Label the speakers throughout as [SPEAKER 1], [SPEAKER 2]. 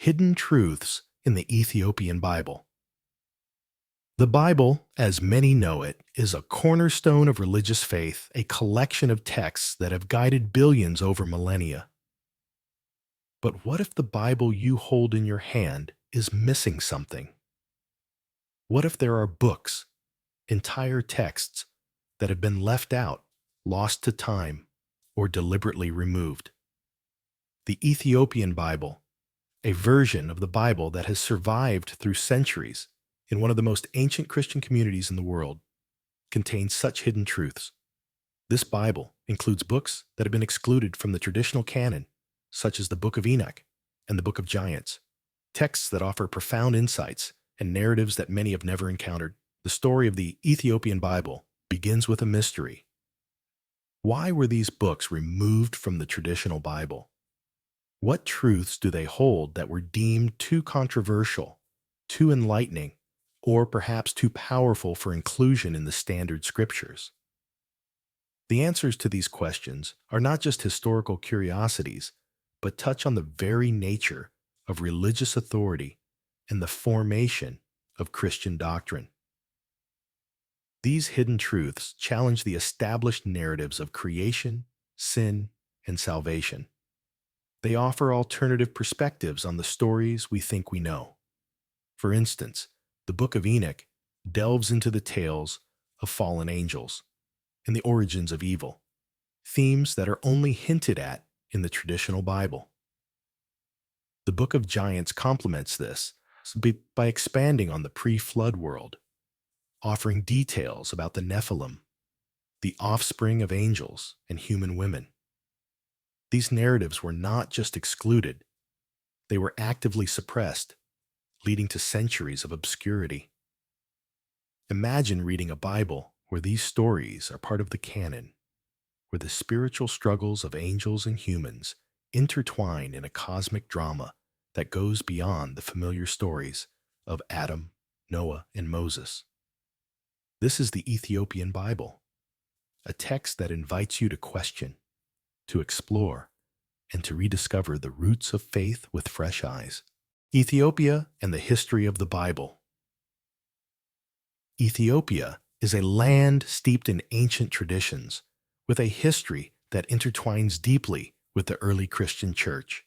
[SPEAKER 1] Hidden Truths in the Ethiopian Bible. The Bible, as many know it, is a cornerstone of religious faith, a collection of texts that have guided billions over millennia. But what if the Bible you hold in your hand is missing something? What if there are books, entire texts, that have been left out, lost to time, or deliberately removed? The Ethiopian Bible, a version of the Bible that has survived through centuries in one of the most ancient Christian communities in the world, contains such hidden truths. This Bible includes books that have been excluded from the traditional canon, such as the Book of Enoch and the Book of Giants, texts that offer profound insights and narratives that many have never encountered. The story of the Ethiopian Bible begins with a mystery. Why were these books removed from the traditional Bible? What truths do they hold that were deemed too controversial, too enlightening, or perhaps too powerful for inclusion in the standard scriptures? The answers to these questions are not just historical curiosities, but touch on the very nature of religious authority and the formation of Christian doctrine. These hidden truths challenge the established narratives of creation, sin, and salvation. They offer alternative perspectives on the stories we think we know. For instance, the Book of Enoch delves into the tales of fallen angels and the origins of evil, themes that are only hinted at in the traditional Bible. The Book of Giants complements this by expanding on the pre-flood world, offering details about the Nephilim, the offspring of angels and human women. These narratives were not just excluded, they were actively suppressed, leading to centuries of obscurity. Imagine reading a Bible where these stories are part of the canon, where the spiritual struggles of angels and humans intertwine in a cosmic drama that goes beyond the familiar stories of Adam, Noah, and Moses. This is the Ethiopian Bible, a text that invites you to question, to explore, and to rediscover the roots of faith with fresh eyes. Ethiopia and the history of the Bible. Ethiopia is a land steeped in ancient traditions, with a history that intertwines deeply with the early Christian church.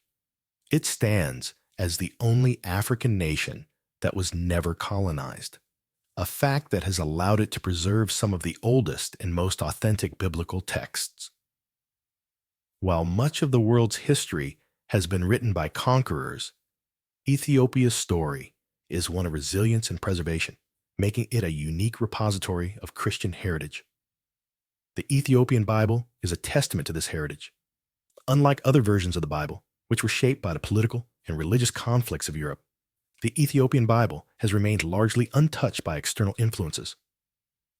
[SPEAKER 1] It stands as the only African nation that was never colonized, a fact that has allowed it to preserve some of the oldest and most authentic biblical texts. While much of the world's history has been written by conquerors, Ethiopia's story is one of resilience and preservation, making it a unique repository of Christian heritage. The Ethiopian Bible is a testament to this heritage. Unlike other versions of the Bible, which were shaped by the political and religious conflicts of Europe, the Ethiopian Bible has remained largely untouched by external influences.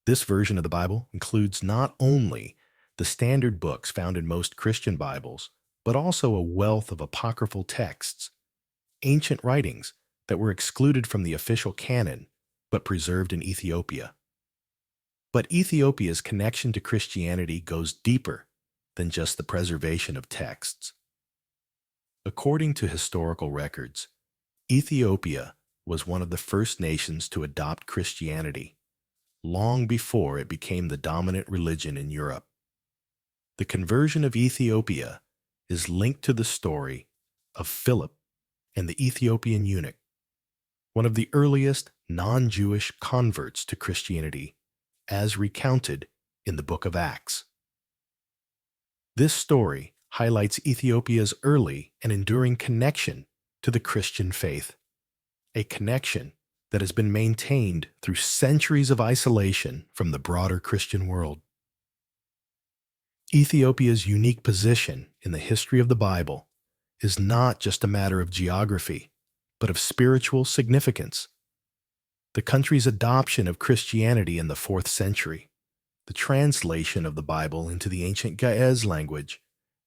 [SPEAKER 1] This version of the Bible includes not only the standard books found in most Christian Bibles, but also a wealth of apocryphal texts, ancient writings that were excluded from the official canon but preserved in Ethiopia. But Ethiopia's connection to Christianity goes deeper than just the preservation of texts. According to historical records, Ethiopia was one of the first nations to adopt Christianity, long before it became the dominant religion in Europe. The conversion of Ethiopia is linked to the story of Philip and the Ethiopian eunuch, one of the earliest non-Jewish converts to Christianity, as recounted in the Book of Acts. This story highlights Ethiopia's early and enduring connection to the Christian faith, a connection that has been maintained through centuries of isolation from the broader Christian world. Ethiopia's unique position in the history of the Bible is not just a matter of geography, but of spiritual significance. The country's adoption of Christianity in the 4th century, the translation of the Bible into the ancient Ge'ez language,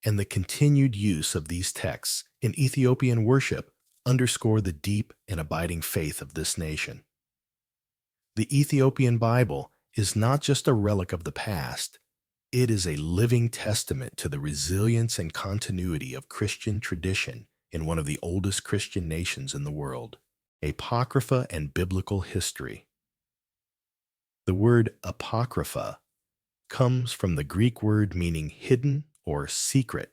[SPEAKER 1] and the continued use of these texts in Ethiopian worship underscore the deep and abiding faith of this nation. The Ethiopian Bible is not just a relic of the past, it is a living testament to the resilience and continuity of Christian tradition in one of the oldest Christian nations in the world. Apocrypha and Biblical History. The word apocrypha comes from the Greek word meaning hidden or secret.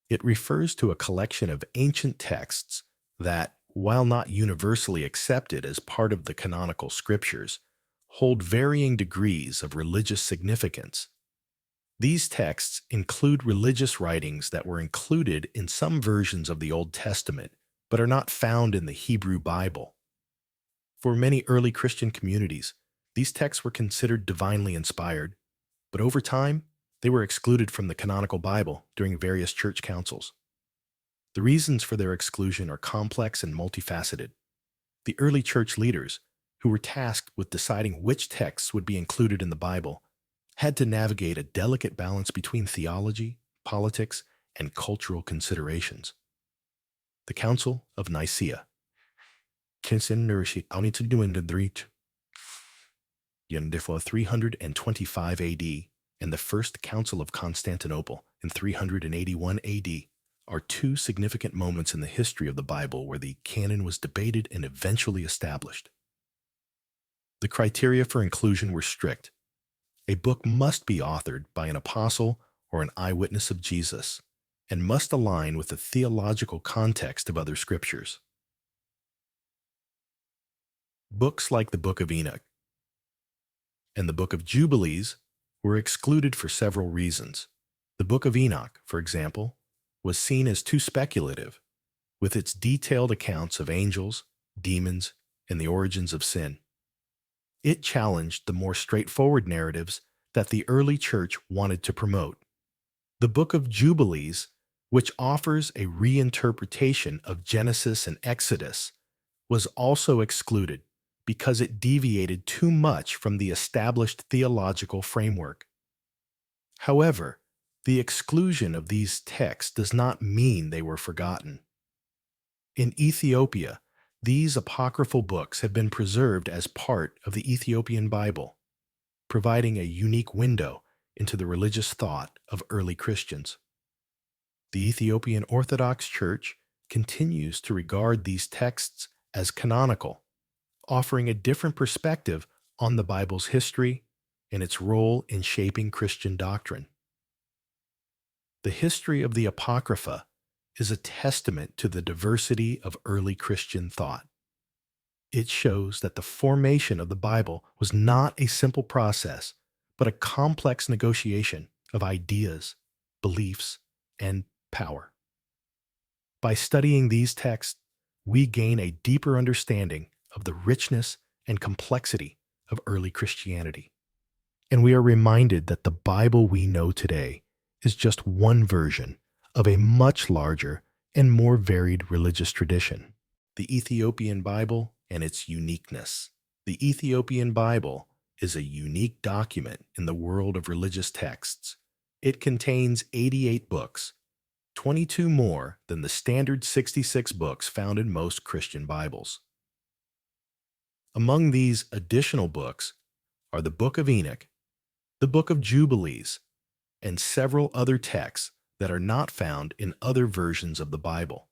[SPEAKER 1] It refers to a collection of ancient texts that, while not universally accepted as part of the canonical scriptures, hold varying degrees of religious significance. These texts include religious writings that were included in some versions of the Old Testament, but are not found in the Hebrew Bible. For many early Christian communities, these texts were considered divinely inspired, but over time, they were excluded from the canonical Bible during various church councils. The reasons for their exclusion are complex and multifaceted. The early church leaders, who were tasked with deciding which texts would be included in the Bible, had to navigate a delicate balance between theology, politics, and cultural considerations. The Council of Nicaea. 325 AD, and the First Council of Constantinople in 381 AD are two significant moments in the history of the Bible where the canon was debated and eventually established. The criteria for inclusion were strict. A book must be authored by an apostle or an eyewitness of Jesus, and must align with the theological context of other scriptures. Books like the Book of Enoch and the Book of Jubilees were excluded for several reasons. The Book of Enoch, for example, was seen as too speculative, with its detailed accounts of angels, demons, and the origins of sin. It challenged the more straightforward narratives that the early church wanted to promote. The Book of Jubilees, which offers a reinterpretation of Genesis and Exodus, was also excluded because it deviated too much from the established theological framework. However, the exclusion of these texts does not mean they were forgotten. In Ethiopia, these apocryphal books have been preserved as part of the Ethiopian Bible, providing a unique window into the religious thought of early Christians. The Ethiopian Orthodox Church continues to regard these texts as canonical, offering a different perspective on the Bible's history and its role in shaping Christian doctrine. The history of the Apocrypha is a testament to the diversity of early Christian thought. It shows that the formation of the Bible was not a simple process, but a complex negotiation of ideas, beliefs, and power. By studying these texts, we gain a deeper understanding of the richness and complexity of early Christianity. And we are reminded that the Bible we know today is just one version of a much larger and more varied religious tradition. The Ethiopian Bible and its uniqueness. The Ethiopian Bible is a unique document in the world of religious texts. It contains 88 books, 22 more than the standard 66 books found in most Christian Bibles. Among these additional books are the Book of Enoch, the Book of Jubilees, and several other texts that are not found in other versions of the Bible.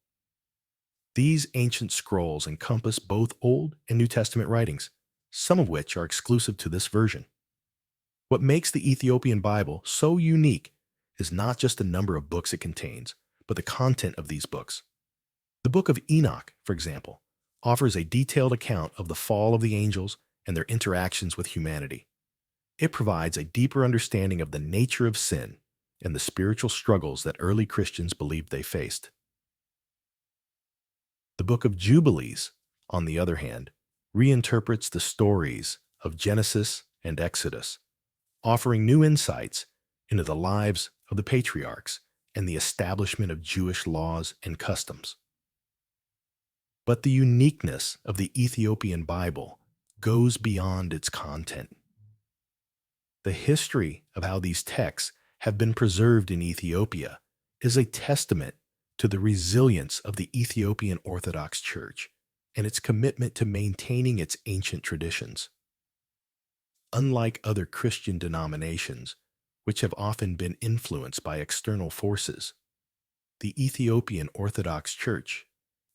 [SPEAKER 1] These ancient scrolls encompass both Old and New Testament writings, some of which are exclusive to this version. What makes the Ethiopian Bible so unique is not just the number of books it contains, but the content of these books. The Book of Enoch, for example, offers a detailed account of the fall of the angels and their interactions with humanity. It provides a deeper understanding of the nature of sin and the spiritual struggles that early Christians believed they faced. The Book of Jubilees, on the other hand, reinterprets the stories of Genesis and Exodus, offering new insights into the lives of the patriarchs and the establishment of Jewish laws and customs. But the uniqueness of the Ethiopian Bible goes beyond its content. The history of how these texts have been preserved in Ethiopia is a testament to the resilience of the Ethiopian Orthodox Church and its commitment to maintaining its ancient traditions. Unlike other Christian denominations, which have often been influenced by external forces, The Ethiopian Orthodox Church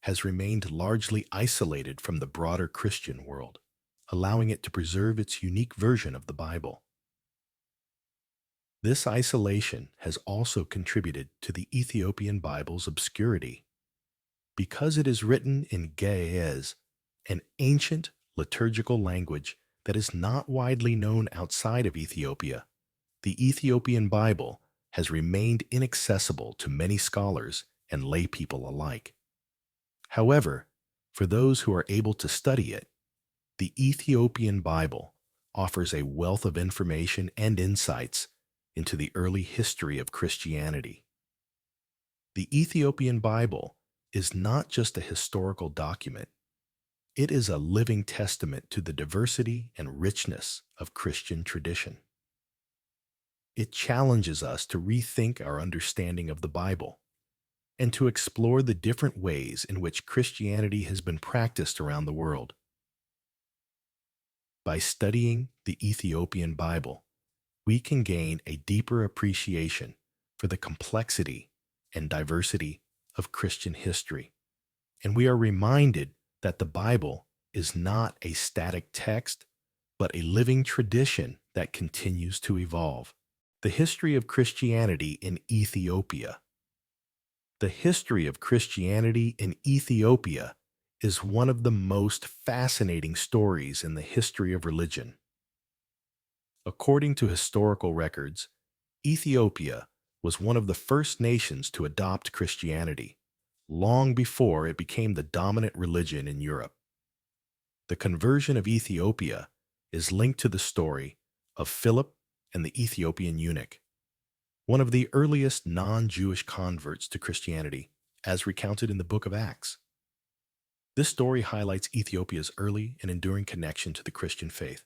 [SPEAKER 1] has remained largely isolated from the broader Christian world, allowing it to preserve its unique version of the Bible. This isolation has also contributed to the Ethiopian Bible's obscurity. Because it is written in Ge'ez, an ancient liturgical language that is not widely known outside of Ethiopia, the Ethiopian Bible has remained inaccessible to many scholars and lay people alike. However, for those who are able to study it, the Ethiopian Bible offers a wealth of information and insights into the early history of Christianity. The Ethiopian Bible is not just a historical document, it is a living testament to the diversity and richness of Christian tradition. It challenges us to rethink our understanding of the Bible and to explore the different ways in which Christianity has been practiced around the world. By studying the Ethiopian Bible, we can gain a deeper appreciation for the complexity and diversity of Christian history, and we are reminded that the Bible is not a static text, but a living tradition that continues to evolve. The history of Christianity in Ethiopia. The history of Christianity in Ethiopia is one of the most fascinating stories in the history of religion. According to historical records, Ethiopia was one of the first nations to adopt Christianity, long before it became the dominant religion in Europe. The conversion of Ethiopia is linked to the story of Philip and the Ethiopian eunuch, one of the earliest non-Jewish converts to Christianity, as recounted in the Book of Acts. This story highlights Ethiopia's early and enduring connection to the Christian faith.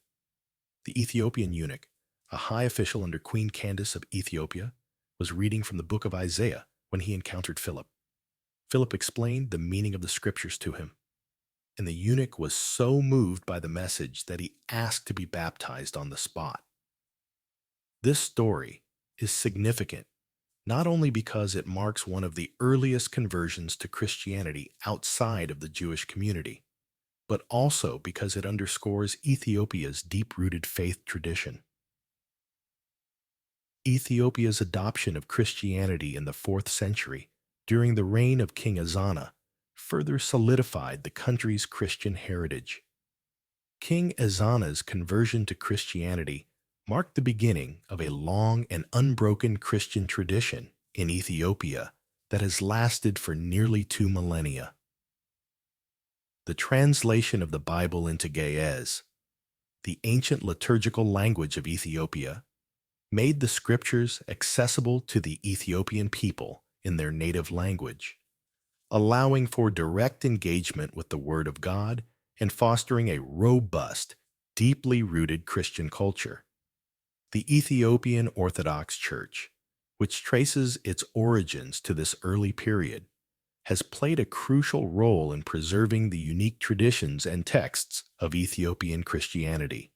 [SPEAKER 1] The Ethiopian eunuch, a high official under Queen Candace of Ethiopia, was reading from the book of Isaiah when he encountered Philip. Philip explained the meaning of the scriptures to him, and the eunuch was so moved by the message that he asked to be baptized on the spot. This story is significant not only because it marks one of the earliest conversions to Christianity outside of the Jewish community, but also because it underscores Ethiopia's deep-rooted faith tradition. Ethiopia's adoption of Christianity in the 4th century during the reign of King Ezana further solidified the country's Christian heritage. King Ezana's conversion to Christianity marked the beginning of a long and unbroken Christian tradition in Ethiopia that has lasted for nearly 2 millennia. The translation of the Bible into Ge'ez, the ancient liturgical language of Ethiopia, made the scriptures accessible to the Ethiopian people in their native language, allowing for direct engagement with the Word of God and fostering a robust, deeply rooted Christian culture. The Ethiopian Orthodox Church, which traces its origins to this early period, has played a crucial role in preserving the unique traditions and texts of Ethiopian Christianity.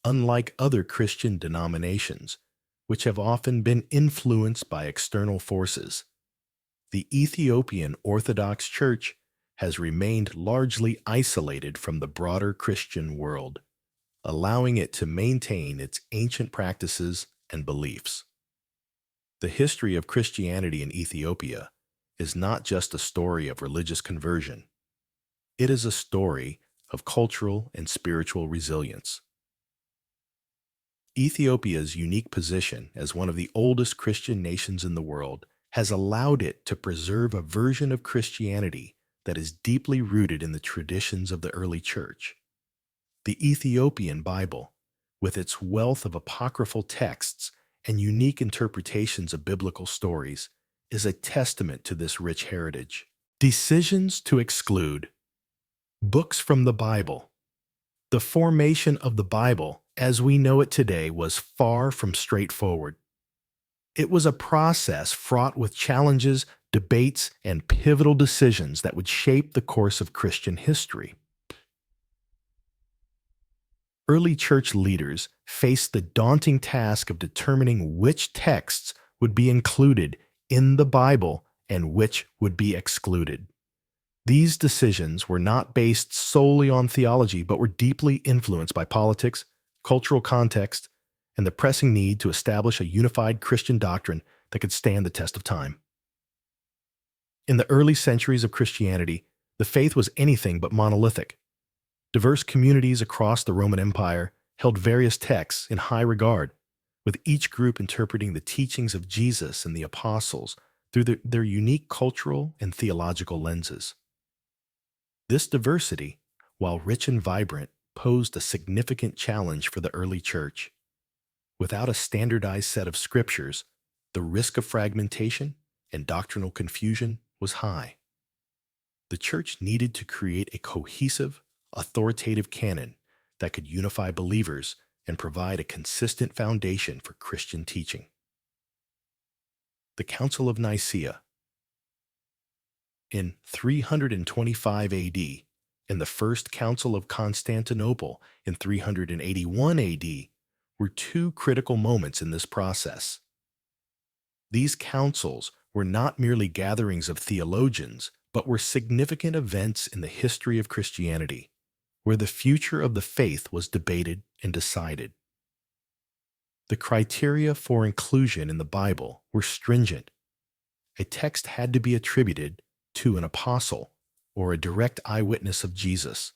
[SPEAKER 1] Unlike other Christian denominations, which have often been influenced by external forces, the Ethiopian Orthodox Church has remained largely isolated from the broader Christian world, allowing it to maintain its ancient practices and beliefs. The history of Christianity in Ethiopia is not just a story of religious conversion. It is a story of cultural and spiritual resilience. Ethiopia's unique position as one of the oldest Christian nations in the world has allowed it to preserve a version of Christianity that is deeply rooted in the traditions of the early church. The Ethiopian Bible, with its wealth of apocryphal texts and unique interpretations of biblical stories, is a testament to this rich heritage. Decisions to exclude. Books from the Bible. The formation of the Bible, as we know it today, was far from straightforward. It was a process fraught with challenges, debates, and pivotal decisions that would shape the course of Christian history. Early church leaders faced the daunting task of determining which texts would be included in the Bible and which would be excluded. These decisions were not based solely on theology, but were deeply influenced by politics, cultural context, and the pressing need to establish a unified Christian doctrine that could stand the test of time. In the early centuries of Christianity, the faith was anything but monolithic. Diverse communities across the Roman Empire held various texts in high regard, with each group interpreting the teachings of Jesus and the apostles through their unique cultural and theological lenses. This diversity, while rich and vibrant, posed a significant challenge for the early church. Without a standardized set of scriptures, the risk of fragmentation and doctrinal confusion was high. The church needed to create a cohesive, authoritative canon that could unify believers and provide a consistent foundation for Christian teaching. The Council of Nicaea. In 325 AD, and the First Council of Constantinople in 381 AD were two critical moments in this process. These councils were not merely gatherings of theologians, but were significant events in the history of Christianity, where the future of the faith was debated and decided. The criteria for inclusion in the Bible were stringent. A text had to be attributed to an apostle or a direct eyewitness of Jesus,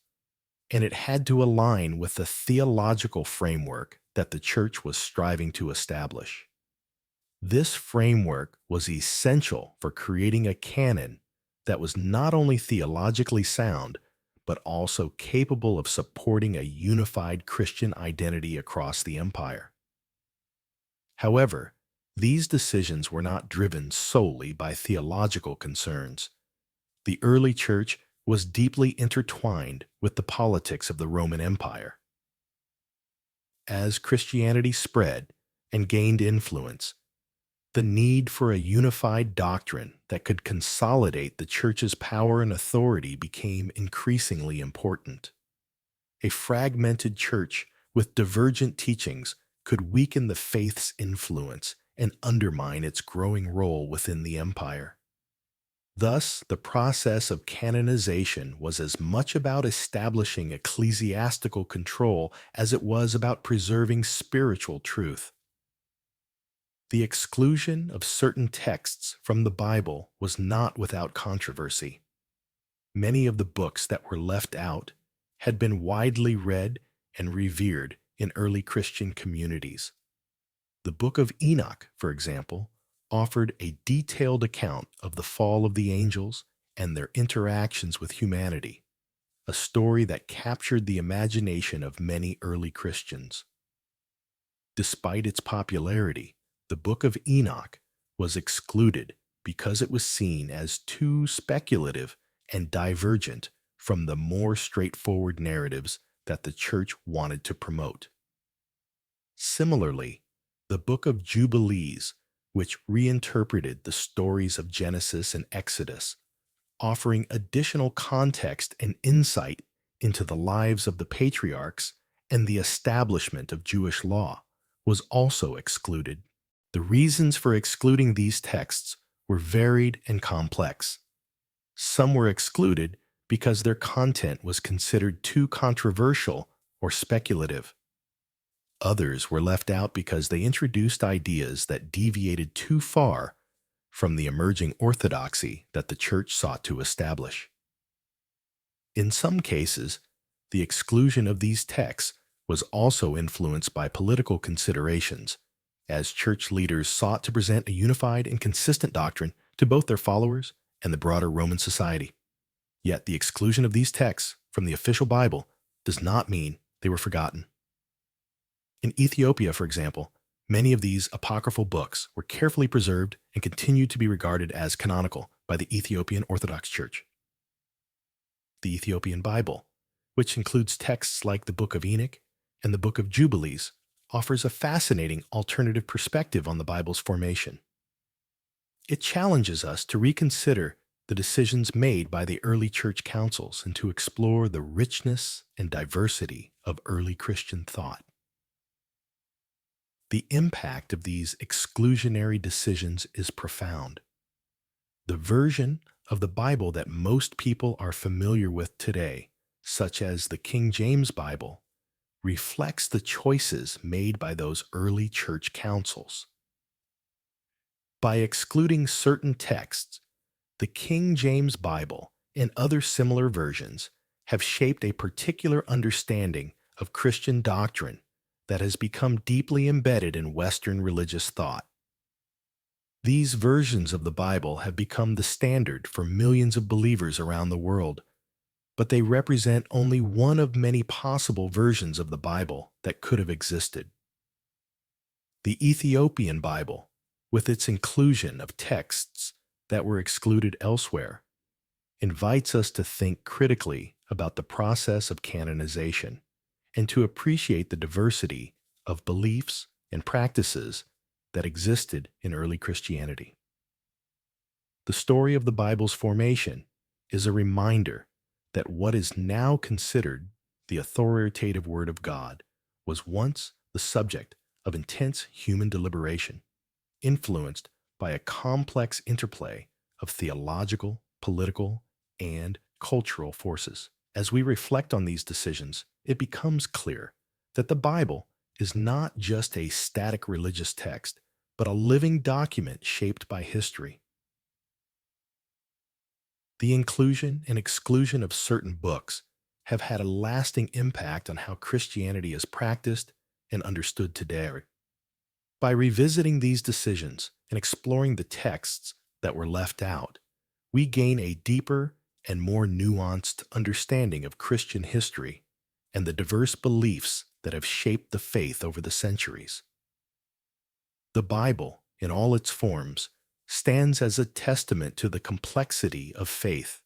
[SPEAKER 1] and it had to align with the theological framework that the church was striving to establish. This framework was essential for creating a canon that was not only theologically sound, but also capable of supporting a unified Christian identity across the empire. However, these decisions were not driven solely by theological concerns. The early church was deeply intertwined with the politics of the Roman Empire. As Christianity spread and gained influence, the need for a unified doctrine that could consolidate the church's power and authority became increasingly important. A fragmented church with divergent teachings could weaken the faith's influence and undermine its growing role within the empire. Thus, the process of canonization was as much about establishing ecclesiastical control as it was about preserving spiritual truth. The exclusion of certain texts from the Bible was not without controversy. Many of the books that were left out had been widely read and revered in early Christian communities. The Book of Enoch, for example, offered a detailed account of the fall of the angels and their interactions with humanity, a story that captured the imagination of many early Christians. Despite its popularity, the Book of Enoch was excluded because it was seen as too speculative and divergent from the more straightforward narratives that the church wanted to promote. Similarly, the Book of Jubilees, which reinterpreted the stories of Genesis and Exodus, offering additional context and insight into the lives of the patriarchs and the establishment of Jewish law, was also excluded. The reasons for excluding these texts were varied and complex. Some were excluded because their content was considered too controversial or speculative. Others were left out because they introduced ideas that deviated too far from the emerging orthodoxy that the church sought to establish. In some cases, the exclusion of these texts was also influenced by political considerations, as church leaders sought to present a unified and consistent doctrine to both their followers and the broader Roman society. Yet the exclusion of these texts from the official Bible does not mean they were forgotten. In Ethiopia, for example, many of these apocryphal books were carefully preserved and continue to be regarded as canonical by the Ethiopian Orthodox Church. The Ethiopian Bible, which includes texts like the Book of Enoch and the Book of Jubilees, offers a fascinating alternative perspective on the Bible's formation. It challenges us to reconsider the decisions made by the early church councils and to explore the richness and diversity of early Christian thought. The impact of these exclusionary decisions is profound. The version of the Bible that most people are familiar with today, such as the King James Bible, reflects the choices made by those early church councils. By excluding certain texts, the King James Bible and other similar versions have shaped a particular understanding of Christian doctrine that has become deeply embedded in Western religious thought. These versions of the Bible have become the standard for millions of believers around the world, but they represent only one of many possible versions of the Bible that could have existed. The Ethiopian Bible, with its inclusion of texts that were excluded elsewhere, invites us to think critically about the process of canonization and to appreciate the diversity of beliefs and practices that existed in early Christianity. The story of the Bible's formation is a reminder that what is now considered the authoritative Word of God was once the subject of intense human deliberation, influenced by a complex interplay of theological, political, and cultural forces. As we reflect on these decisions, it becomes clear that the Bible is not just a static religious text, but a living document shaped by history. The inclusion and exclusion of certain books have had a lasting impact on how Christianity is practiced and understood today. By revisiting these decisions and exploring the texts that were left out, we gain a deeper and more nuanced understanding of Christian history and the diverse beliefs that have shaped the faith over the centuries. The Bible, in all its forms, stands as a testament to the complexity of faith,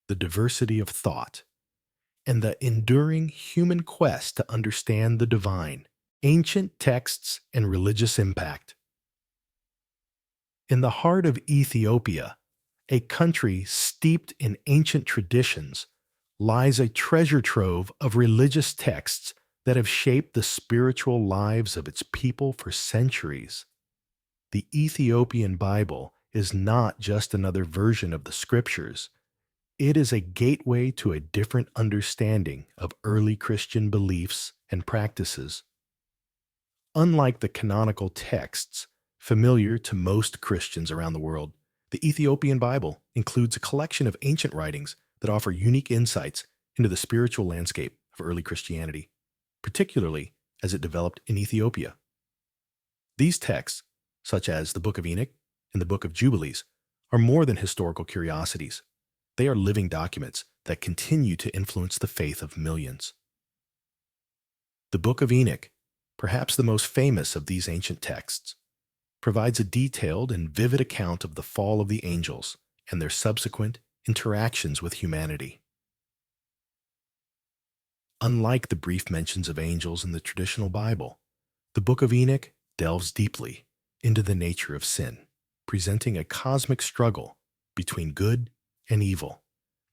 [SPEAKER 1] the diversity of thought, and the enduring human quest to understand the divine, ancient texts, and religious impact. In the heart of Ethiopia, a country steeped in ancient traditions, lies a treasure trove of religious texts that have shaped the spiritual lives of its people for centuries. The Ethiopian Bible is not just another version of the Scriptures. It is a gateway to a different understanding of early Christian beliefs and practices. Unlike the canonical texts familiar to most Christians around the world, the Ethiopian Bible includes a collection of ancient writings that offer unique insights into the spiritual landscape of early Christianity, particularly as it developed in Ethiopia. These texts, such as the Book of Enoch and the Book of Jubilees, are more than historical curiosities. They are living documents that continue to influence the faith of millions. The Book of Enoch, perhaps the most famous of these ancient texts, provides a detailed and vivid account of the fall of the angels and their subsequent interactions with humanity. Unlike the brief mentions of angels in the traditional Bible, the Book of Enoch delves deeply into the nature of sin, presenting a cosmic struggle between good and evil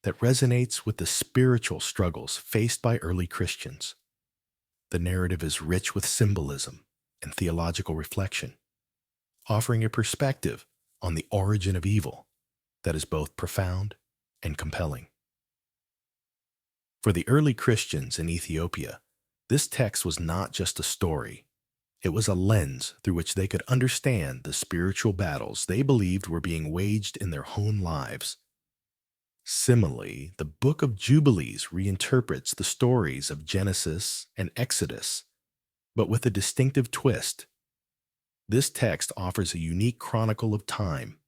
[SPEAKER 1] that resonates with the spiritual struggles faced by early Christians. The narrative is rich with symbolism and theological reflection, offering a perspective on the origin of evil that is both profound and compelling. For the early Christians in Ethiopia, this text was not just a story. It was a lens through which they could understand the spiritual battles they believed were being waged in their own lives. Similarly, the Book of Jubilees reinterprets the stories of Genesis and Exodus, but with a distinctive twist. This text offers a unique chronicle of time,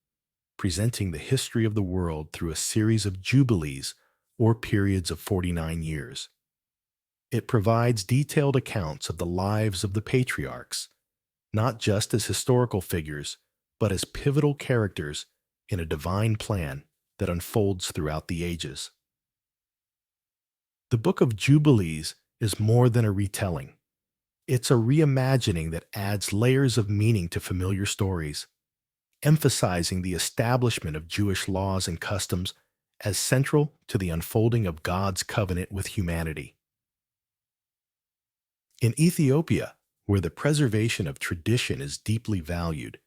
[SPEAKER 1] presenting the history of the world through a series of jubilees or periods of 49 years. It provides detailed accounts of the lives of the patriarchs, not just as historical figures, but as pivotal characters in a divine plan that unfolds throughout the ages. The Book of Jubilees is more than a retelling. It's a reimagining that adds layers of meaning to familiar stories, emphasizing the establishment of Jewish laws and customs as central to the unfolding of God's covenant with humanity. In Ethiopia, Where the preservation of tradition is deeply valued,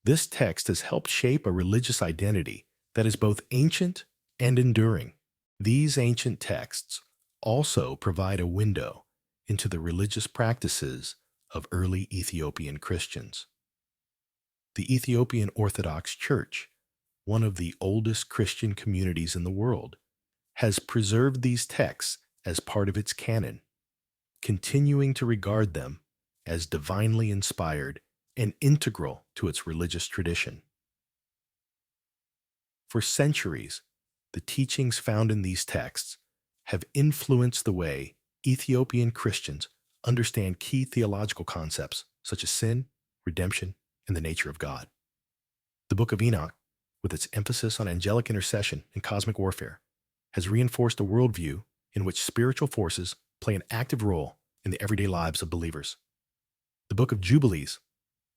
[SPEAKER 1] this text has helped shape a religious identity that is both ancient and enduring. These ancient texts also provide a window into the religious practices of early Ethiopian Christians. The Ethiopian Orthodox Church, one of the oldest Christian communities in the world, has preserved these texts as part of its canon, continuing to regard them as divinely inspired and integral to its religious tradition. For centuries, the teachings found in these texts have influenced the way Ethiopian Christians understand key theological concepts such as sin, redemption, and the nature of God. The Book of Enoch, with its emphasis on angelic intercession and cosmic warfare, has reinforced a worldview in which spiritual forces play an active role in the everyday lives of believers. The Book of Jubilees,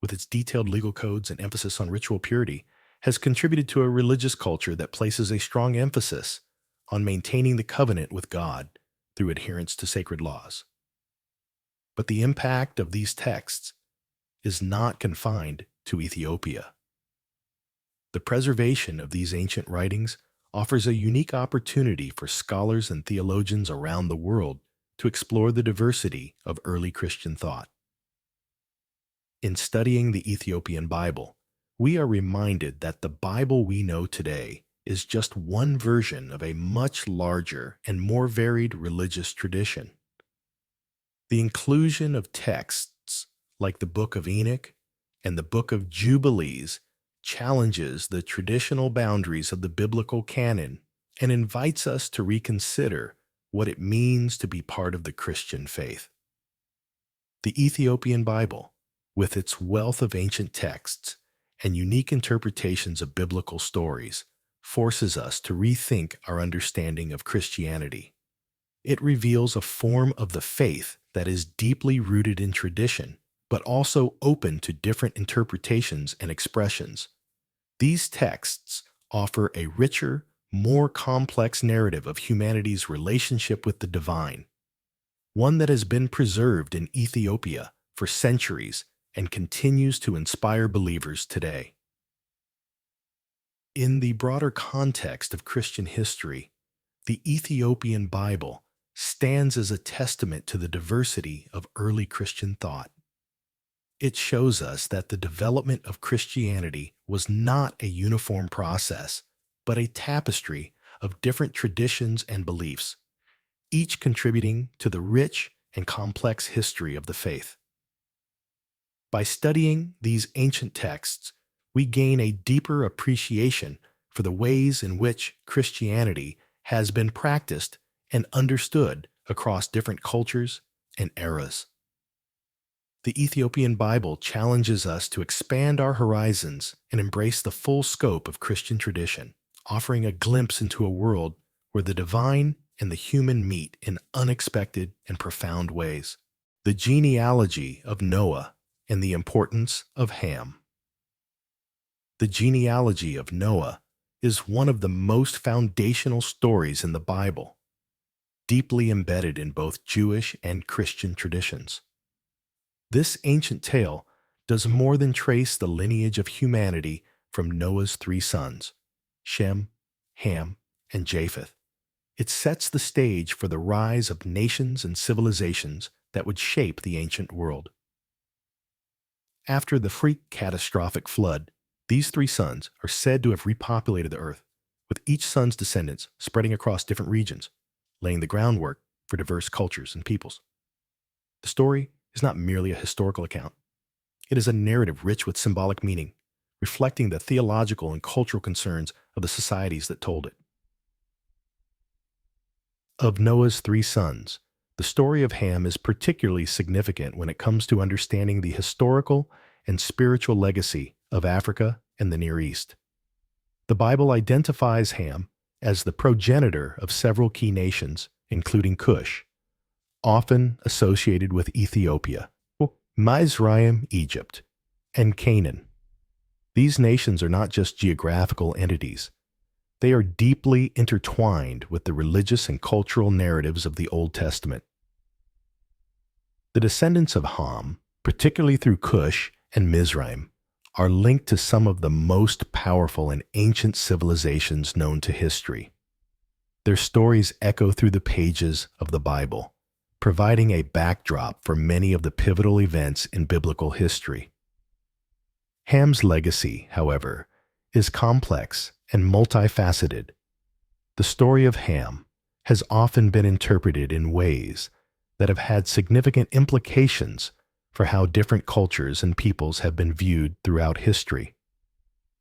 [SPEAKER 1] with its detailed legal codes and emphasis on ritual purity, has contributed to a religious culture that places a strong emphasis on maintaining the covenant with God through adherence to sacred laws. But the impact of these texts is not confined to Ethiopia. The preservation of these ancient writings offers a unique opportunity for scholars and theologians around the world to explore the diversity of early Christian thought. In studying the Ethiopian Bible, we are reminded that the Bible we know today is just one version of a much larger and more varied religious tradition. The inclusion of texts like the Book of Enoch and the Book of Jubilees challenges the traditional boundaries of the biblical canon and invites us to reconsider what it means to be part of the Christian faith. The Ethiopian Bible, with its wealth of ancient texts and unique interpretations of biblical stories, forces us to rethink our understanding of Christianity. It reveals a form of the faith that is deeply rooted in tradition, but also open to different interpretations and expressions. These texts offer a richer, more complex narrative of humanity's relationship with the divine, one that has been preserved in Ethiopia for centuries and continues to inspire believers today. In the broader context of Christian history, the Ethiopian Bible stands as a testament to the diversity of early Christian thought. It shows us that the development of Christianity was not a uniform process, but a tapestry of different traditions and beliefs, each contributing to the rich and complex history of the faith. By studying these ancient texts, we gain a deeper appreciation for the ways in which Christianity has been practiced and understood across different cultures and eras. The Ethiopian Bible challenges us to expand our horizons and embrace the full scope of Christian tradition, offering a glimpse into a world where the divine and the human meet in unexpected and profound ways. The genealogy of Noah and the importance of Ham. The genealogy of Noah is one of the most foundational stories in the Bible, deeply embedded in both Jewish and Christian traditions. This ancient tale does more than trace the lineage of humanity from Noah's three sons, Shem, Ham, and Japheth. It sets the stage for the rise of nations and civilizations that would shape the ancient world. After the freak catastrophic flood, these three sons are said to have repopulated the earth, with each son's descendants spreading across different regions, laying the groundwork for diverse cultures and peoples. The story is not merely a historical account. It is a narrative rich with symbolic meaning, reflecting the theological and cultural concerns of the societies that told it. Of Noah's three sons, the story of Ham is particularly significant when it comes to understanding the historical and spiritual legacy of Africa and the Near East. The Bible identifies Ham as the progenitor of several key nations, including Cush, often associated with Ethiopia, Mizraim, Egypt, and Canaan. These nations are not just geographical entities. They are deeply intertwined with the religious and cultural narratives of the Old Testament. The descendants of Ham particularly through Cush and Mizraim, are linked to some of the most powerful and ancient civilizations known to history. Their stories echo through the pages of the Bible, providing a backdrop for many of the pivotal events in biblical history. Ham's legacy, however, is complex and multifaceted. The story of Ham has often been interpreted in ways that have had significant implications for how different cultures and peoples have been viewed throughout history.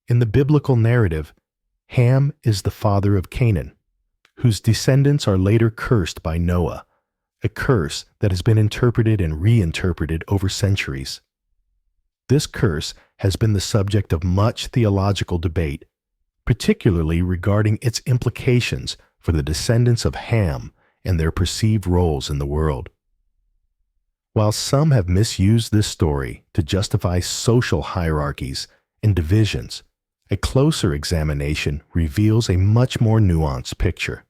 [SPEAKER 1] In the biblical narrative, Ham is the father of Canaan, whose descendants are later cursed by Noah, a curse that has been interpreted and reinterpreted over centuries. This curse has been the subject of much theological debate, particularly regarding its implications for the descendants of Ham and their perceived roles in the world. While some have misused this story to justify social hierarchies and divisions, a closer examination reveals a much more nuanced picture.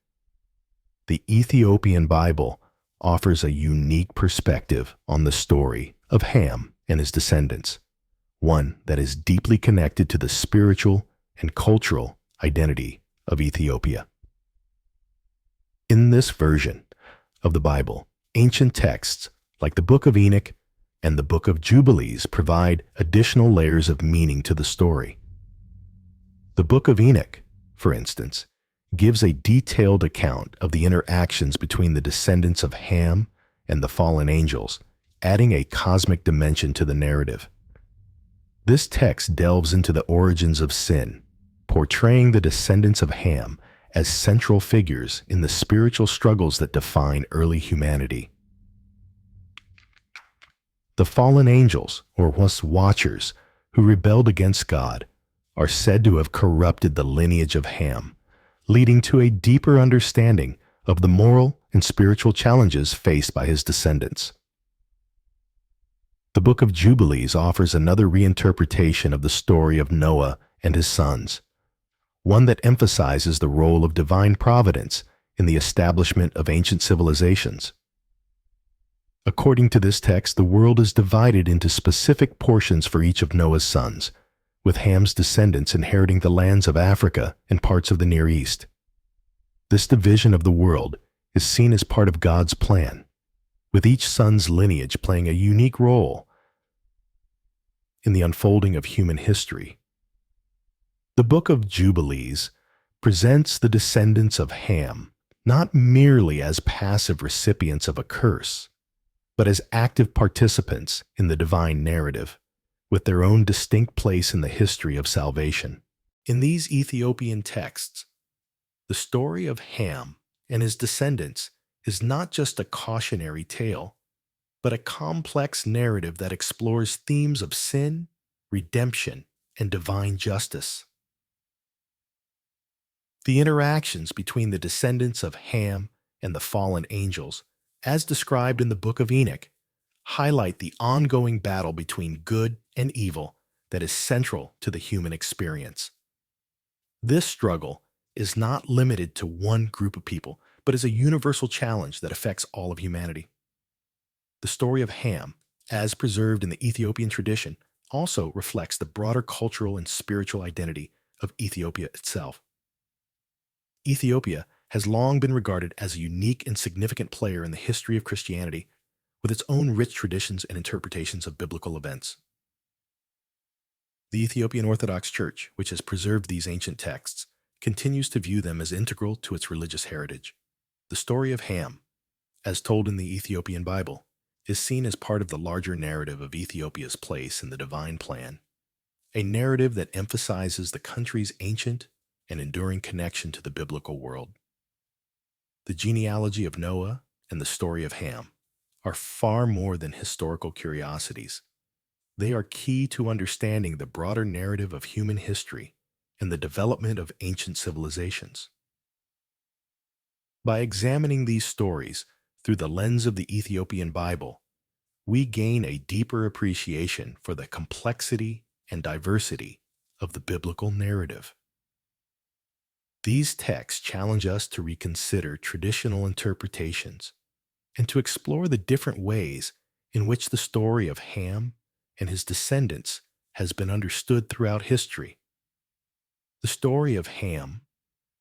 [SPEAKER 1] The Ethiopian Bible offers a unique perspective on the story of Ham and his descendants, one that is deeply connected to the spiritual and cultural identity of Ethiopia. In this version of the Bible, ancient texts like the Book of Enoch and the Book of Jubilees provide additional layers of meaning to the story. The Book of Enoch, for instance, gives a detailed account of the interactions between the descendants of Ham and the fallen angels, adding a cosmic dimension to the narrative. This text delves into the origins of sin, portraying the descendants of Ham as central figures in the spiritual struggles that define early humanity. The fallen angels, or watchers, who rebelled against God, are said to have corrupted the lineage of Ham, leading to a deeper understanding of the moral and spiritual challenges faced by his descendants. The Book of Jubilees offers another reinterpretation of the story of Noah and his sons, one that emphasizes the role of divine providence in the establishment of ancient civilizations. According to this text, the world is divided into specific portions for each of Noah's sons, with Ham's descendants inheriting the lands of Africa and parts of the Near East. This division of the world is seen as part of God's plan, with each son's lineage playing a unique role in the unfolding of human history. The Book of Jubilees presents the descendants of Ham not merely as passive recipients of a curse, but as active participants in the divine narrative, with their own distinct place in the history of salvation. In these Ethiopian texts, the story of Ham and his descendants is not just a cautionary tale, but a complex narrative that explores themes of sin, redemption, and divine justice. The interactions between the descendants of Ham and the fallen angels, as described in the Book of Enoch, highlight the ongoing battle between good and evil that is central to the human experience. This struggle is not limited to one group of people, but is a universal challenge that affects all of humanity. The story of Ham, as preserved in the Ethiopian tradition, also reflects the broader cultural and spiritual identity of Ethiopia itself. Ethiopia has long been regarded as a unique and significant player in the history of Christianity, with its own rich traditions and interpretations of biblical events. The Ethiopian Orthodox Church, which has preserved these ancient texts, continues to view them as integral to its religious heritage. The story of Ham, as told in the Ethiopian Bible, is seen as part of the larger narrative of Ethiopia's place in the divine plan, a narrative that emphasizes the country's ancient and enduring connection to the biblical world. The genealogy of Noah and the story of Ham are far more than historical curiosities. They are key to understanding the broader narrative of human history and the development of ancient civilizations. By examining these stories through the lens of the Ethiopian Bible, we gain a deeper appreciation for the complexity and diversity of the biblical narrative. These texts challenge us to reconsider traditional interpretations and to explore the different ways in which the story of Ham and his descendants has been understood throughout history. The story of Ham,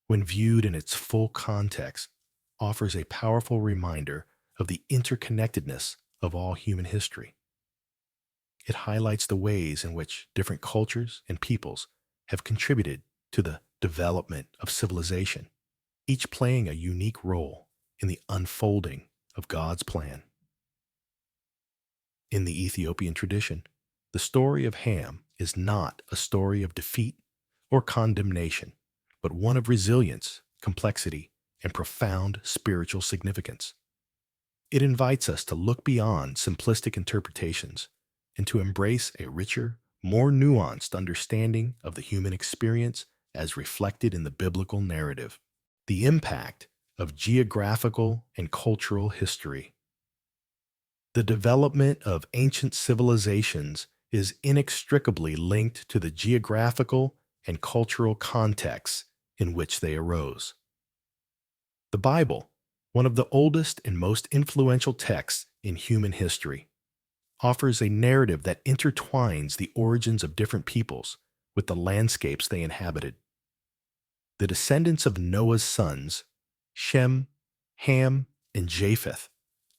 [SPEAKER 1] when viewed in its full context, offers a powerful reminder of the interconnectedness of all human history. It highlights the ways in which different cultures and peoples have contributed to the development of civilization, each playing a unique role in the unfolding of God's plan. In the Ethiopian tradition, the story of Ham is not a story of defeat or condemnation, but one of resilience, complexity, and profound spiritual significance. It invites us to look beyond simplistic interpretations and to embrace a richer, more nuanced understanding of the human experience as reflected in the biblical narrative. The impact of geographical and cultural history. The development of ancient civilizations is inextricably linked to the geographical and cultural contexts in which they arose. The Bible, one of the oldest and most influential texts in human history, offers a narrative that intertwines the origins of different peoples with the landscapes they inhabited. The descendants of Noah's sons, Shem, Ham, and Japheth,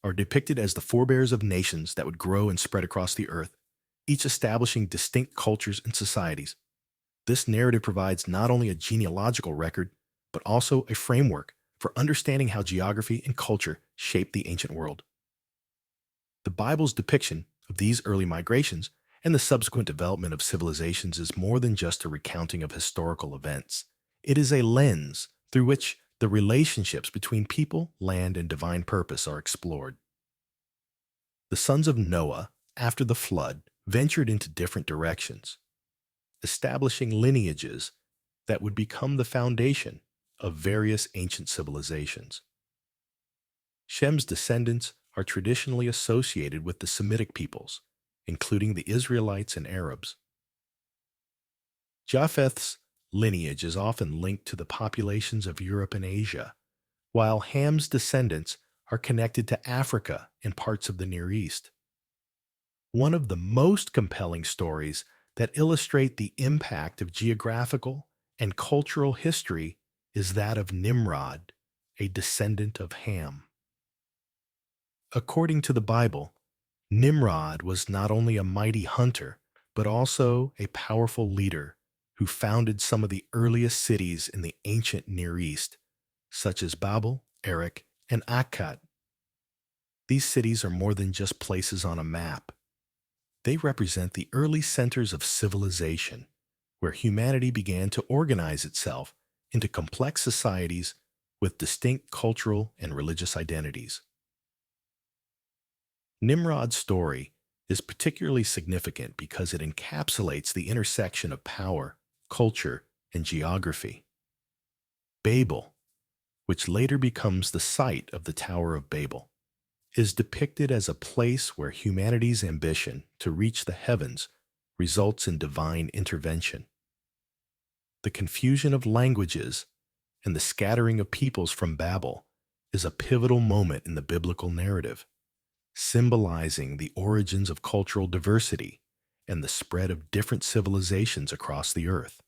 [SPEAKER 1] are depicted as the forebears of nations that would grow and spread across the earth, each establishing distinct cultures and societies. This narrative provides not only a genealogical record, but also a framework for understanding how geography and culture shaped the ancient world. The Bible's depiction of these early migrations and the subsequent development of civilizations is more than just a recounting of historical events. It is a lens through which the relationships between people, land, and divine purpose are explored. The sons of Noah, after the flood, ventured into different directions, establishing lineages that would become the foundation of various ancient civilizations. Shem's descendants are traditionally associated with the Semitic peoples, including the Israelites and Arabs. Japheth's lineage is often linked to the populations of Europe and Asia, while Ham's descendants are connected to Africa and parts of the Near East. One of the most compelling stories that illustrate the impact of geographical and cultural history is that of Nimrod, a descendant of Ham. According to the Bible, Nimrod was not only a mighty hunter, but also a powerful leader who founded some of the earliest cities in the ancient Near East, such as Babel, Erech, and Akkad. These cities are more than just places on a map. They represent the early centers of civilization, where humanity began to organize itself into complex societies with distinct cultural and religious identities. Nimrod's story is particularly significant because it encapsulates the intersection of power, culture, and geography. Babel, which later becomes the site of the Tower of Babel, is depicted as a place where humanity's ambition to reach the heavens results in divine intervention. The confusion of languages and the scattering of peoples from Babel is a pivotal moment in the biblical narrative, symbolizing the origins of cultural diversity and the spread of different civilizations across the earth.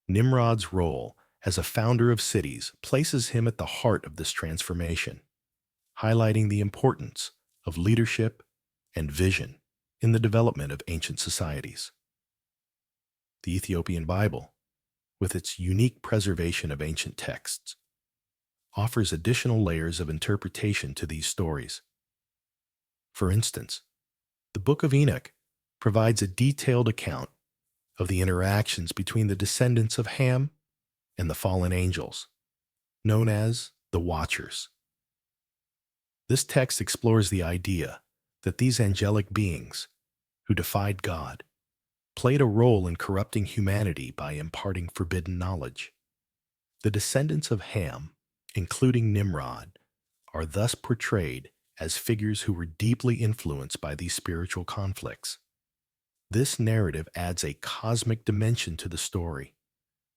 [SPEAKER 1] Nimrod's role as a founder of cities places him at the heart of this transformation, highlighting the importance of leadership and vision in the development of ancient societies. The Ethiopian Bible, with its unique preservation of ancient texts, offers additional layers of interpretation to these stories. For instance, the Book of Enoch provides a detailed account of the interactions between the descendants of Ham and the fallen angels, known as the Watchers. This text explores the idea that these angelic beings, who defied God, played a role in corrupting humanity by imparting forbidden knowledge. The descendants of Ham, including Nimrod, are thus portrayed as figures who were deeply influenced by these spiritual conflicts. This narrative adds a cosmic dimension to the story,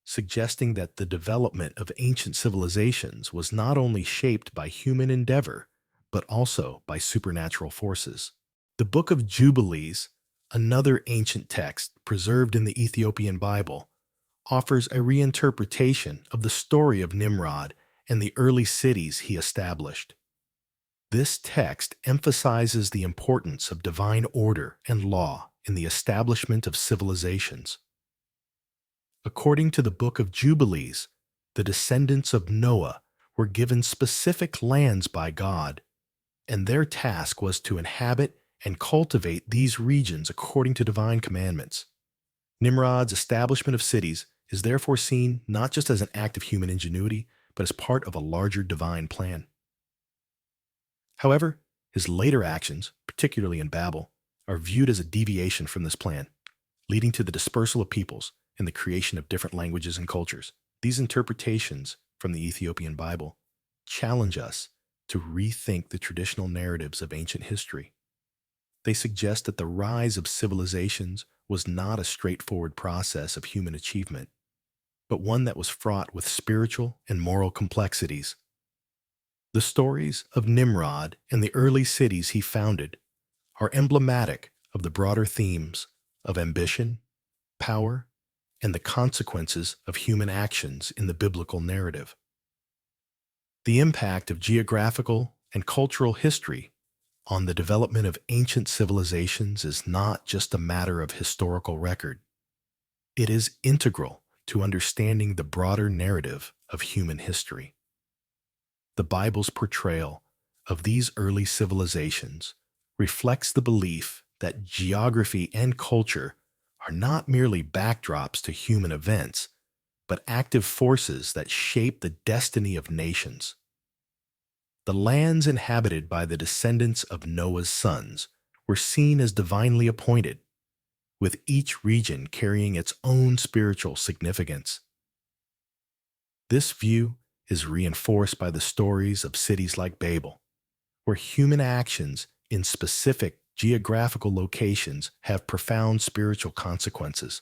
[SPEAKER 1] suggesting that the development of ancient civilizations was not only shaped by human endeavor, but also by supernatural forces. The Book of Jubilees, another ancient text preserved in the Ethiopian Bible, offers a reinterpretation of the story of Nimrod and the early cities he established. This text emphasizes the importance of divine order and law in the establishment of civilizations. According to the Book of Jubilees, the descendants of Noah were given specific lands by God, and their task was to inhabit and cultivate these regions according to divine commandments. Nimrod's establishment of cities is therefore seen not just as an act of human ingenuity, but as part of a larger divine plan. However, his later actions, particularly in Babel, are viewed as a deviation from this plan, leading to the dispersal of peoples and the creation of different languages and cultures. These interpretations from the Ethiopian Bible challenge us to rethink the traditional narratives of ancient history. They suggest that the rise of civilizations was not a straightforward process of human achievement, but one that was fraught with spiritual and moral complexities. The stories of Nimrod and the early cities he founded are emblematic of the broader themes of ambition, power, and the consequences of human actions in the biblical narrative. The impact of geographical and cultural history on the development of ancient civilizations is not just a matter of historical record. It is integral to understanding the broader narrative of human history. The Bible's portrayal of these early civilizations reflects the belief that geography and culture are not merely backdrops to human events, but active forces that shape the destiny of nations. The lands inhabited by the descendants of Noah's sons were seen as divinely appointed, with each region carrying its own spiritual significance. This view is reinforced by the stories of cities like Babel, where human actions in specific geographical locations have profound spiritual consequences.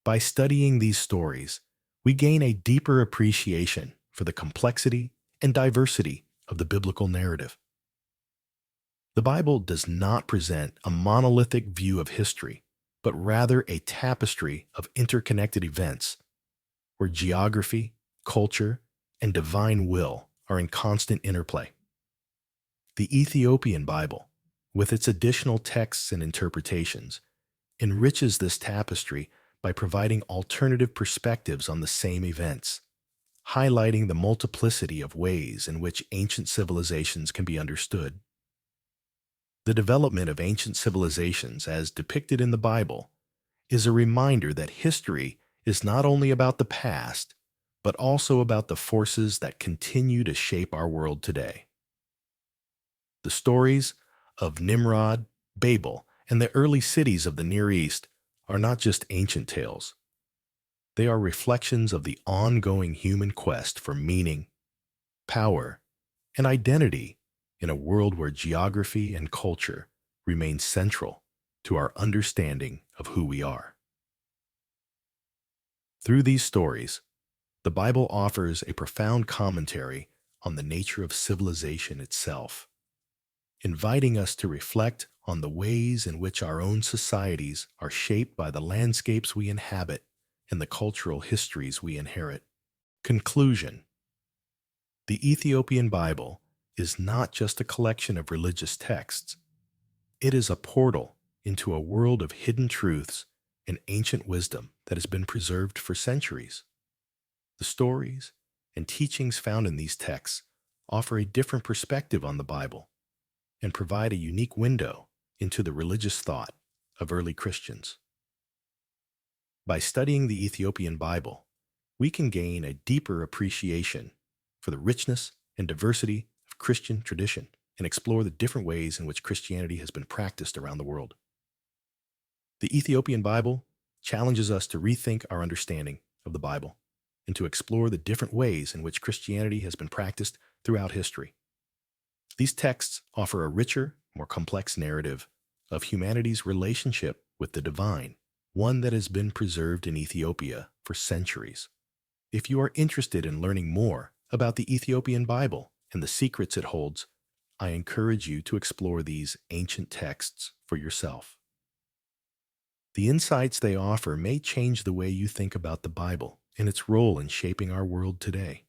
[SPEAKER 1] By studying these stories, we gain a deeper appreciation for the complexity and diversity of the biblical narrative. The Bible does not present a monolithic view of history, but rather a tapestry of interconnected events, where geography, culture, and divine will are in constant interplay. The Ethiopian Bible, with its additional texts and interpretations, enriches this tapestry by providing alternative perspectives on the same events, highlighting the multiplicity of ways in which ancient civilizations can be understood. The development of ancient civilizations, as depicted in the Bible, is a reminder that history is not only about the past, but also about the forces that continue to shape our world today. The stories of Nimrod, Babel, and the early cities of the Near East are not just ancient tales. They are reflections of the ongoing human quest for meaning, power, and identity in a world where geography and culture remain central to our understanding of who we are. Through these stories, the Bible offers a profound commentary on the nature of civilization itself, inviting us to reflect on the ways in which our own societies are shaped by the landscapes we inhabit and the cultural histories we inherit. Conclusion: the Ethiopian Bible is not just a collection of religious texts. It is a portal into a world of hidden truths and ancient wisdom that has been preserved for centuries. The stories and teachings found in these texts offer a different perspective on the Bible and provide a unique window into the religious thought of early Christians. By studying the Ethiopian Bible, we can gain a deeper appreciation for the richness and diversity of Christian tradition and explore the different ways in which Christianity has been practiced around the world. The Ethiopian Bible challenges us to rethink our understanding of the Bible and to explore the different ways in which Christianity has been practiced throughout history. These texts offer a richer, more complex narrative of humanity's relationship with the divine, one that has been preserved in Ethiopia for centuries. If you are interested in learning more about the Ethiopian Bible and the secrets it holds, I encourage you to explore these ancient texts for yourself. The insights they offer may change the way you think about the Bible and its role in shaping our world today.